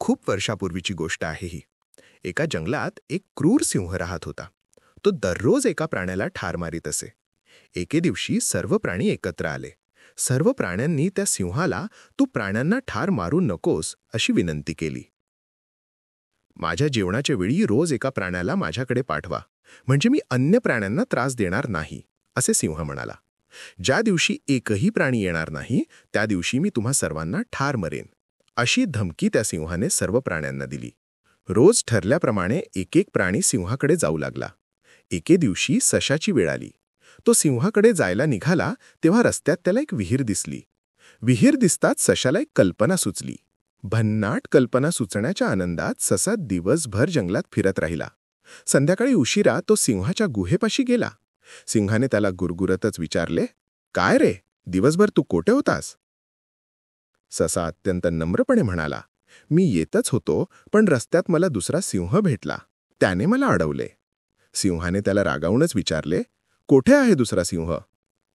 खूप वर्षापूर्वीची गोष्ट आहे ही. एका जंगलात एक क्रूर सिंह राहत होता. तो दररोज एका प्राण्याला ठार मारीत असे. एके दिवशी सर्व प्राणी एकत्र आले. सर्व प्राण्यांनी त्या सिंहाला तू प्राण्यांना ठार मारू नकोस अशी विनंती केली. माझ्या जेवणाच्या वेळी रोज एका प्राण्याला माझ्याकडे पाठवा, म्हणजे मी अन्य प्राण्यांना त्रास देणार नाही, असे सिंह म्हणाला. ज्या दिवशी एकही प्राणी येणार नाही त्या दिवशी मी तुम्हा सर्वांना ठार मरेन, अशी धमकी त्या सिंहाने सर्व प्राण्यांना दिली. रोज ठरल्याप्रमाणे एक एक प्राणी सिंहाकडे जाऊ लागला. एके दिवशी सशाची वेळ आली. तो सिंहाकडे जायला निघाला तेव्हा रस्त्यात त्याला एक विहीर दिसली. विहीर दिसताच सशाला एक कल्पना सुचली. भन्नाट कल्पना सुचण्याच्या आनंदात ससा दिवसभर जंगलात फिरत राहिला. संध्याकाळी उशिरा तो सिंहाच्या गुहेपाशी गेला. सिंहाने त्याला गुरगुरतच विचारले, "काय रे, दिवसभर तू कोठे होतास?" ससा अत्यंत नम्रपणे म्हणाला, "मी येतच होतो, पण रस्त्यात मला दुसरा सिंह भेटला. त्याने मला अडवले." सिंहाने त्याला रागावूनच विचारले, "कोठे आहे दुसरा सिंह?"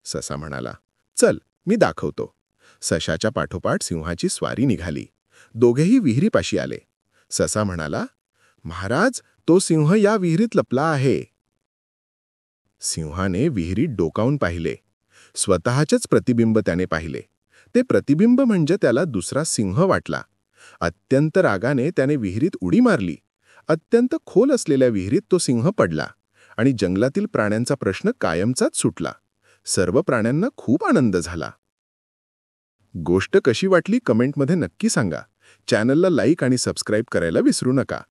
ससा म्हणाला, "चल, मी दाखवतो." सशाच्या पाठोपाठ सिंहाची स्वारी निघाली. दोघेही विहिरीपाशी आले. ससा म्हणाला, "महाराज, तो सिंह या विहिरीत लपला आहे." सिंहाने विहिरीत डोकावून पाहिले. स्वतःचेच प्रतिबिंब त्याने पाहिले. ते प्रतिबिंब म्हणजे त्याला दुसरा सिंह वाटला. अत्यंत रागाने त्याने विहिरीत उडी मारली. अत्यंत खोल असलेल्या विहिरीत तो सिंह पडला आणि जंगलातील प्राण्यांचा प्रश्न कायमचाच सुटला. सर्व प्राण्यांना खूप आनंद झाला. गोष्ट कशी वाटली कमेंटमध्ये नक्की सांगा. चॅनलला लाईक आणि सबस्क्राईब करायला विसरू नका.